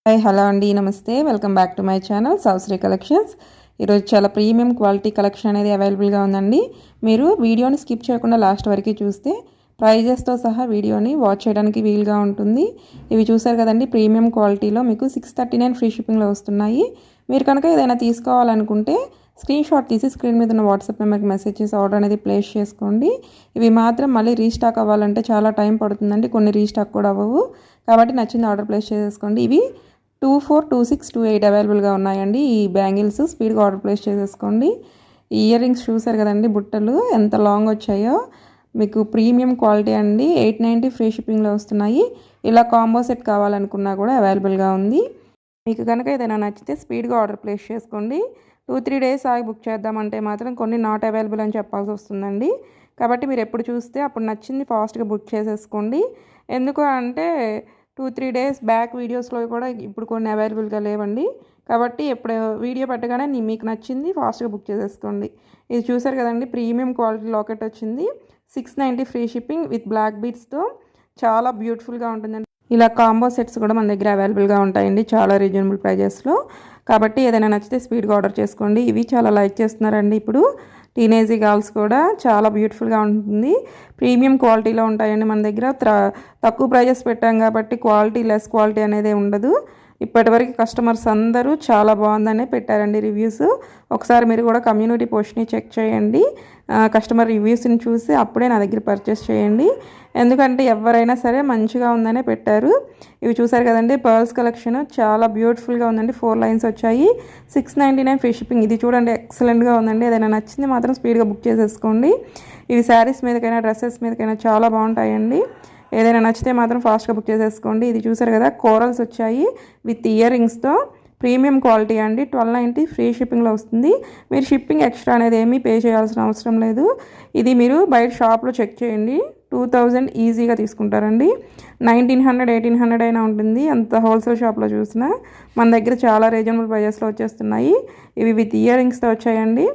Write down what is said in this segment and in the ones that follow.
Hi hello అండి నమస్తే welcome back to my channel Sowshree collections. ఈరోజు చాలా ప్రీమియం క్వాలిటీ కలెక్షన్ అనేది అవైలబుల్గా ఉందండి. మీరు వీడియోని స్కిప్ చేయకుండా లాస్ట్ వరకు చూస్తే ప్రైజెస్తో సహా వీడియోని వాచ్ చేయడానికి వీలుగా ఉంటుంది. ఇవి చూసారు కదండి, ప్రీమియం క్వాలిటీలో మీకు 639 ఫ్రీ షిప్పింగ్లో వస్తున్నాయి. మీరు కనుక ఏదైనా తీసుకోవాలనుకుంటే స్క్రీన్ షాట్ తీసి స్క్రీన్ మీద ఉన్న వాట్సాప్ నెంబర్కి మెసేజ్ చేసి ఆర్డర్ అనేది ప్లేస్ చేసుకోండి. ఇవి మాత్రం మళ్ళీ రీస్టాక్ అవ్వాలంటే చాలా టైం పడుతుందండి, కొన్ని రీస్టాక్ కూడా అవ్వవు. కాబట్టి నచ్చింది ఆర్డర్ ప్లేస్ చేసేసుకోండి. ఇవి 24, 26, 28 అవైలబుల్గా ఉన్నాయండి. ఈ బ్యాంగిల్స్ స్పీడ్గా ఆర్డర్ ప్లేస్ చేసేసుకోండి. ఈ ఇయర్ రింగ్స్ చూసారు కదండి, బుట్టలు ఎంత లాంగ్ వచ్చాయో. మీకు ప్రీమియం క్వాలిటీ అండి. 890 ఫ్రీ షిప్పింగ్లో వస్తున్నాయి. ఇలా కాంబో సెట్ కావాలనుకున్నా కూడా అవైలబుల్గా ఉంది. మీకు కనుక ఏదైనా నచ్చితే స్పీడ్గా ఆర్డర్ ప్లేస్ చేసుకోండి. 2-3 డేస్ ఆగి బుక్ చేద్దామంటే మాత్రం కొన్ని నాట్ అవైలబుల్ అని చెప్పాల్సి వస్తుందండి. కాబట్టి మీరు ఎప్పుడు చూస్తే అప్పుడు నచ్చింది ఫాస్ట్గా బుక్ చేసేసుకోండి. ఎందుకు అంటే 2-3 డేస్ బ్యాక్ వీడియోస్లో కూడా ఇప్పుడు కొన్ని అవైలబుల్గా లేవండి. కాబట్టి ఎప్పుడు వీడియో పెట్టగానే మీకు నచ్చింది ఫాస్ట్గా బుక్ చేసేసుకోండి. ఇది చూసారు కదండి, ప్రీమియం క్వాలిటీ లాకెట్ వచ్చింది. 690 ఫ్రీ షిప్పింగ్ విత్ బ్లాక్ బీడ్స్తో చాలా బ్యూటిఫుల్గా ఉంటుందండి. ఇలా కాంబో సెట్స్ కూడా మన దగ్గర అవైలబుల్గా ఉంటాయండి, చాలా రీజనబుల్ ప్రైజెస్లో. కాబట్టి ఏదైనా నచ్చితే స్పీడ్గా ఆర్డర్ చేసుకోండి. ఇవి చాలా లైక్ చేస్తున్నారండి ఇప్పుడు. టీనేజీ గర్ల్స్ కూడా చాలా బ్యూటిఫుల్గా ఉంటుంది. ప్రీమియం క్వాలిటీలో ఉంటాయండి మన దగ్గర. తక్కువ ప్రైజెస్ పెట్టాం కాబట్టి లెస్ క్వాలిటీ అనేది ఉండదు. ఇప్పటివరకు కస్టమర్స్ అందరూ చాలా బాగుందనే పెట్టారండి రివ్యూస్. ఒకసారి మీరు కూడా కమ్యూనిటీ పోస్ట్ని చెక్ చేయండి. కస్టమర్ రివ్యూస్ని చూసి అప్పుడే నా దగ్గర పర్చేస్ చేయండి. ఎందుకంటే ఎవరైనా సరే మంచిగా ఉందనే పెట్టారు. ఇవి చూసారు కదండి, పర్ల్స్ కలెక్షన్ చాలా బ్యూటిఫుల్గా ఉందండి. 4 లైన్స్ వచ్చాయి. 699 ఫ్రీ షిప్పింగ్. ఇది చూడండి, ఎక్సలెంట్గా ఉందండి. ఏదైనా నచ్చింది మాత్రం స్పీడ్గా బుక్ చేసేసుకోండి. ఇవి శారీస్ మీదకైనా డ్రెస్సెస్ మీదకైనా చాలా బాగుంటాయండి. ఏదైనా నచ్చితే మాత్రం ఫాస్ట్గా బుక్ చేసేసుకోండి. ఇది చూసారు కదా, కోరల్స్ వచ్చాయి విత్ ఇయర్ రింగ్స్తో. ప్రీమియం క్వాలిటీ అండి. 1290 ఫ్రీ షిప్పింగ్లో వస్తుంది. మీరు షిప్పింగ్ ఎక్స్ట్రా అనేది ఏమీ పే చేయాల్సిన అవసరం లేదు. ఇది మీరు బయట షాప్లో చెక్ చేయండి, 2000 ఈజీగా తీసుకుంటారండి. 1900, 1800 అయినా ఉంటుంది. అంత హోల్సేల్ షాప్లో చూసినా మన దగ్గర చాలా రీజనబుల్ ప్రైజెస్లో వచ్చేస్తున్నాయి. ఇవి విత్ ఇయర్ రింగ్స్తో వచ్చాయండి.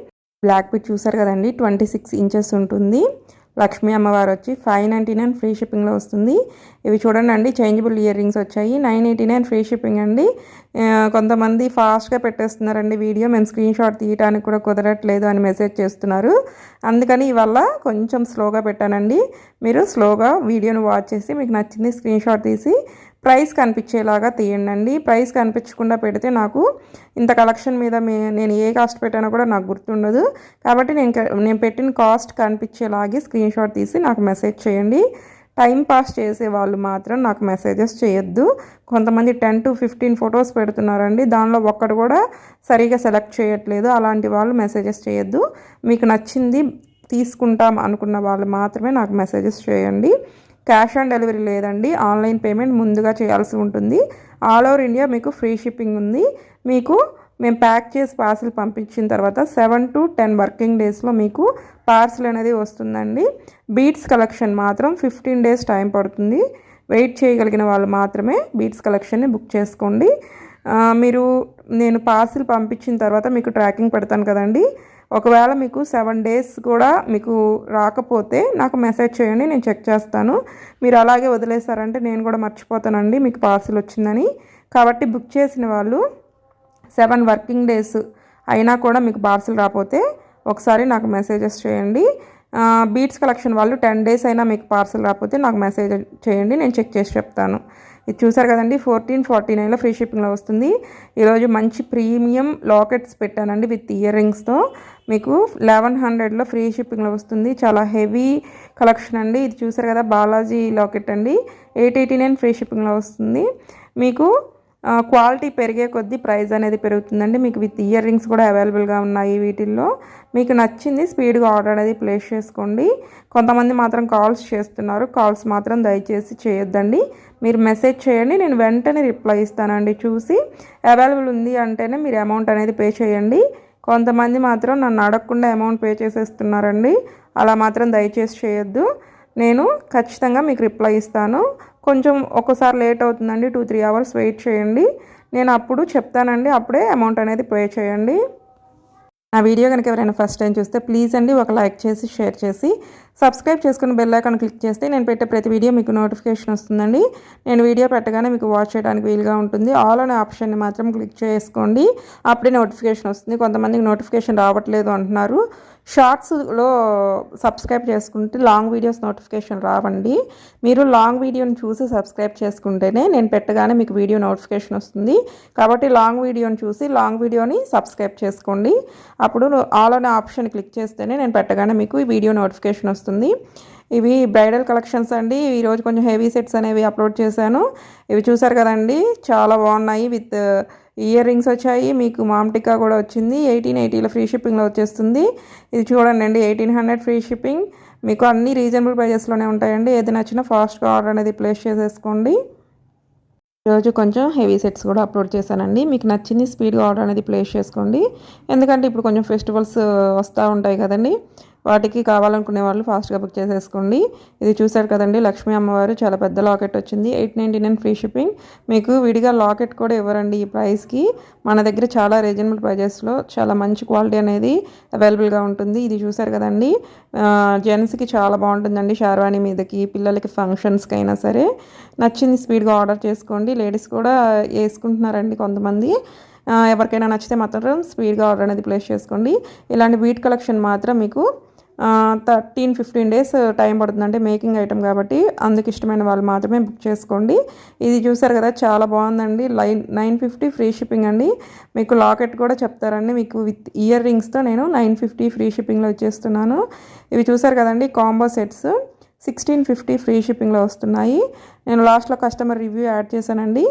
బ్లాక్ పిట్ చూసారు కదండి, 26 ఇంచెస్ ఉంటుంది. లక్ష్మీ అమ్మవారు వచ్చి 599 ఫ్రీ షిప్పింగ్లో వస్తుంది. ఇవి చూడండి అండి, చేంజబుల్ ఇయర్ రింగ్స్ వచ్చాయి. 989 ఫ్రీ షిప్పింగ్ అండి. కొంతమంది ఫాస్ట్గా పెట్టేస్తున్నారండి వీడియో, మేము స్క్రీన్ షాట్ తీయడానికి కూడా కుదరట్లేదు అని మెసేజ్ చేస్తున్నారు. అందుకని ఇవల్ల కొంచెం స్లోగా పెట్టానండి. మీరు స్లోగా వీడియోని వాచ్ చేసి మీకు నచ్చింది స్క్రీన్ షాట్ తీసి ప్రైస్ కనిపించేలాగా తీయండి. ప్రైస్ కనిపించకుండా పెడితే నాకు ఇంత కలెక్షన్ మీద నేను ఏ కాస్ట్ పెట్టానో కూడా నాకు గుర్తుండదు. కాబట్టి నేను పెట్టిన కాస్ట్ కనిపించేలాగే స్క్రీన్ షాట్ తీసి నాకు మెసేజ్ చేయండి. టైం పాస్ చేసే వాళ్ళు మాత్రం నాకు మెసేజెస్ చేయొద్దు. కొంతమంది 10 to 15 ఫొటోస్ పెడుతున్నారండి, దానిలో ఒక్కటి కూడా సరిగా సెలెక్ట్ చేయట్లేదు. అలాంటి వాళ్ళు మెసేజెస్ చేయొద్దు. మీకు నచ్చింది తీసుకుంటాం అనుకున్న వాళ్ళు మాత్రమే నాకు మెసేజెస్ చేయండి. క్యాష్ ఆన్ డెలివరీ లేదండి, ఆన్లైన్ పేమెంట్ ముందుగా చేయాల్సి ఉంటుంది. ఆల్ ఓవర్ ఇండియా మీకు ఫ్రీ షిప్పింగ్ ఉంది. మీకు మేము ప్యాక్ చేసి పార్సిల్ పంపించిన తర్వాత 7 to 10 వర్కింగ్ డేస్లో మీకు పార్సిల్ అనేది వస్తుందండి. బీడ్స్ కలెక్షన్ మాత్రం 15 డేస్ టైం పడుతుంది. వెయిట్ చేయగలిగిన వాళ్ళు మాత్రమే బీడ్స్ కలెక్షన్ని బుక్ చేసుకోండి. నేను పార్సిల్ పంపించిన తర్వాత మీకు ట్రాకింగ్ పెడతాను కదండి. ఒకవేళ మీకు 7 డేస్ కూడా మీకు రాకపోతే నాకు మెసేజ్ చేయండి, నేను చెక్ చేస్తాను. మీరు అలాగే వదిలేసారంటే నేను కూడా మర్చిపోతానండి మీకు పార్సిల్ వచ్చిందని. కాబట్టి బుక్ చేసిన వాళ్ళు 7 వర్కింగ్ డేస్ అయినా కూడా మీకు పార్సిల్ రాకపోతే ఒకసారి నాకు మెసేజెస్ చేయండి. బీడ్స్ కలెక్షన్ వాళ్ళు 10 డేస్ అయినా మీకు పార్సిల్ రాకపోతే నాకు మెసేజ్ చేయండి, నేను చెక్ చేసి చెప్తాను. ఇది చూసారు కదండి, 1449లో ఫ్రీ షిప్పింగ్లో వస్తుంది. ఈరోజు మంచి ప్రీమియం లాకెట్స్ పెట్టానండి విత్ ఇయర్ రింగ్స్తో. మీకు 1100లో ఫ్రీ షిప్పింగ్లో వస్తుంది. చాలా హెవీ కలెక్షన్ అండి. ఇది చూసారు కదా, బాలాజీ లాకెట్ అండి. 889 ఫ్రీ షిప్పింగ్లో వస్తుంది. మీకు క్వాలిటీ పెరిగే కొద్దీ ప్రైస్ అనేది పెరుగుతుందండి. మీకు విత్ ఇయర్ రింగ్స్ కూడా అవైలబుల్గా ఉన్నాయి వీటిల్లో. మీకు నచ్చింది స్పీడ్గా ఆర్డర్ అనేది ప్లేస్ చేసుకోండి. కొంతమంది మాత్రం కాల్స్ చేస్తున్నారు, కాల్స్ మాత్రం దయచేసి చేయొద్దండి. మీరు మెసేజ్ చేయండి, నేను వెంటనే రిప్లై ఇస్తానండి. చూసి అవైలబుల్ ఉంది అంటేనే మీరు అమౌంట్ అనేది పే చేయండి. కొంతమంది మాత్రం నన్ను అడగకుండా అమౌంట్ పే చేసేస్తున్నారండి. అలా మాత్రం దయచేసి చేయొద్దు. నేను ఖచ్చితంగా మీకు రిప్లై ఇస్తాను. కొంచెం ఒక్కోసారి లేట్ అవుతుందండి, 2-3 అవర్స్ వెయిట్ చేయండి. నేను అప్పుడు చెప్తానండి, అప్పుడే అమౌంట్ అనేది పే చేయండి. నా వీడియో కనుక ఎవరైనా ఫస్ట్ టైం చూస్తే ప్లీజ్ అండి ఒక లైక్ చేసి షేర్ చేసి సబ్స్క్రైబ్ చేసుకుని బెల్ ఐకాన్ క్లిక్ చేస్తే నేను పెట్టే ప్రతి వీడియో మీకు నోటిఫికేషన్ వస్తుందండి. నేను వీడియో పెట్టగానే మీకు వాచ్ చేయడానికి వీలుగా ఉంటుంది. ఆల్ అనే ఆప్షన్ని మాత్రం క్లిక్ చేసుకోండి, అప్పుడే నోటిఫికేషన్ వస్తుంది. కొంతమందికి నోటిఫికేషన్ రావట్లేదు అంటున్నారు. షార్ట్స్లో సబ్స్క్రైబ్ చేసుకుంటే లాంగ్ వీడియోస్ నోటిఫికేషన్ రావండి. మీరు లాంగ్ వీడియోని చూసి సబ్స్క్రైబ్ చేసుకుంటేనే నేను పెట్టగానే మీకు వీడియో నోటిఫికేషన్ వస్తుంది. కాబట్టి లాంగ్ వీడియోని చూసి లాంగ్ వీడియోని సబ్స్క్రైబ్ చేసుకోండి. అప్పుడు ఆల్ అనే ఆప్షన్ క్లిక్ చేస్తేనే నేను పెట్టగానే మీకు ఈ వీడియో నోటిఫికేషన్ వస్తుంది. ఇవి బ్రైడల్ కలెక్షన్స్ అండి. ఈరోజు కొంచెం హెవీ సెట్స్ అనేవి అప్లోడ్ చేశాను. ఇవి చూసారు కదండి, చాలా బాగున్నాయి. విత్ ఇయర్ రింగ్స్ వచ్చాయి, మీకు మామ్టికా కూడా వచ్చింది. 1880లో ఫ్రీ షిప్పింగ్లో వచ్చేస్తుంది. ఇది చూడండి అండి, 1800 ఫ్రీ షిప్పింగ్. మీకు అన్ని రీజనబుల్ ప్రైజెస్లోనే ఉంటాయండి. ఏది నచ్చినా ఫాస్ట్గా ఆర్డర్ అనేది ప్లేస్ చేసేసుకోండి. ఈరోజు కొంచెం హెవీ సెట్స్ కూడా అప్లోడ్ చేశానండి. మీకు నచ్చింది స్పీడ్గా ఆర్డర్ అనేది ప్లేస్ చేసుకోండి. ఎందుకంటే ఇప్పుడు కొంచెం ఫెస్టివల్స్ వస్తూ ఉంటాయి కదండి, వాటికి కావాలనుకునే వాళ్ళు ఫాస్ట్గా బుక్ చేసేసుకోండి. ఇది చూసారు కదండి, లక్ష్మీ అమ్మవారు చాలా పెద్ద లాకెట్ వచ్చింది. 899 ఫ్రీ షిప్పింగ్. మీకు విడిగా లాకెట్ కూడా ఇవ్వరండి ఈ ప్రైస్కి. మన దగ్గర చాలా రీజనబుల్ ప్రైజెస్లో చాలా మంచి క్వాలిటీ అనేది అవైలబుల్గా ఉంటుంది. ఇది చూసారు కదండి, జెంట్స్కి చాలా బాగుంటుందండి. షార్వాణి మీదకి, పిల్లలకి ఫంక్షన్స్కి అయినా సరే. నచ్చింది స్పీడ్గా ఆర్డర్ చేసుకోండి. లేడీస్ కూడా వేసుకుంటున్నారండి కొంతమంది. ఎవరికైనా నచ్చితే మాత్రం స్పీడ్గా ఆర్డర్ అనేది ప్లేస్ చేసుకోండి. ఇలాంటి వీట్ కలెక్షన్ మాత్రం మీకు 13-15 డేస్ టైం పడుతుందంటే మేకింగ్ ఐటమ్ కాబట్టి, అందుకు ఇష్టమైన వాళ్ళు మాత్రమే బుక్ చేసుకోండి. ఇది చూసారు కదా, చాలా బాగుందండి. 950 ఫ్రీ షిప్పింగ్ అండి. మీకు లాకెట్ కూడా చెప్తారండి. మీకు విత్ ఇయర్ రింగ్స్తో నేను 950 ఫ్రీ షిప్పింగ్లో ఇచ్చేస్తున్నాను. ఇవి చూసారు కదండి, కాంబో సెట్స్ 1650 ఫ్రీ షిప్పింగ్లో వస్తున్నాయి. నేను లాస్ట్లో కస్టమర్ రివ్యూ యాడ్ చేశానండి,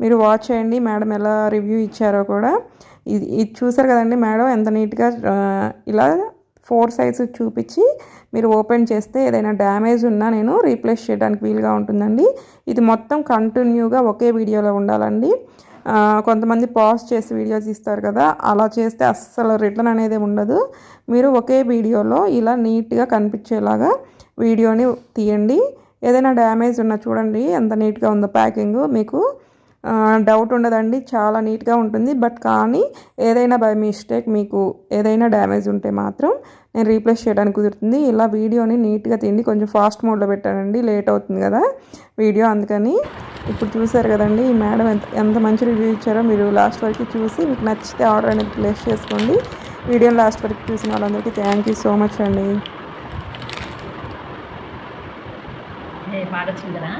మీరు వాచ్ చేయండి మేడం ఎలా రివ్యూ ఇచ్చారో కూడా. ఇది చూసారు కదండి, మేడం ఎంత నీట్గా ఇలా 4 సైడ్స్ చూపించి మీరు ఓపెన్ చేస్తే ఏదైనా డ్యామేజ్ ఉన్నా నేను రీప్లేస్ చేయడానికి వీలుగా ఉంటుందండి. ఇది మొత్తం కంటిన్యూగా ఒకే వీడియోలో ఉండాలండి. కొంతమంది పాజ్ చేసి వీడియోస్ ఇస్తారు కదా, అలా చేస్తే అస్సలు రిటర్న్ అనేది ఉండదు. మీరు ఒకే వీడియోలో ఇలా నీట్గా కనిపించేలాగా వీడియోని తీయండి. ఏదైనా డ్యామేజ్ ఉన్నా చూడండి ఎంత నీట్గా ఉందో ప్యాకింగ్. మీకు డౌట్ ఉండదండి, చాలా నీట్గా ఉంటుంది. బట్ కానీ ఏదైనా బై మిస్టేక్ మీకు ఏదైనా డ్యామేజ్ ఉంటే మాత్రం నేను రీప్లేస్ చేయడానికి కుదురుతుంది. ఇలా వీడియోని నీట్గా తీయండి. కొంచెం ఫాస్ట్ మోడ్లో పెట్టానండి, లేట్ అవుతుంది కదా వీడియో, అందుకని. ఇప్పుడు చూసారు కదండి ఈ మేడం ఎంత మంచి రివ్యూ ఇచ్చారో. మీరు లాస్ట్ వరకు చూసి మీకు నచ్చితే ఆర్డర్ అనేది ప్లేస్ చేసుకోండి. వీడియోని లాస్ట్ వరకు చూసిన వాళ్ళందరికీ థ్యాంక్ యూ సో మచ్ అండి. పాడొచ్చిందరా.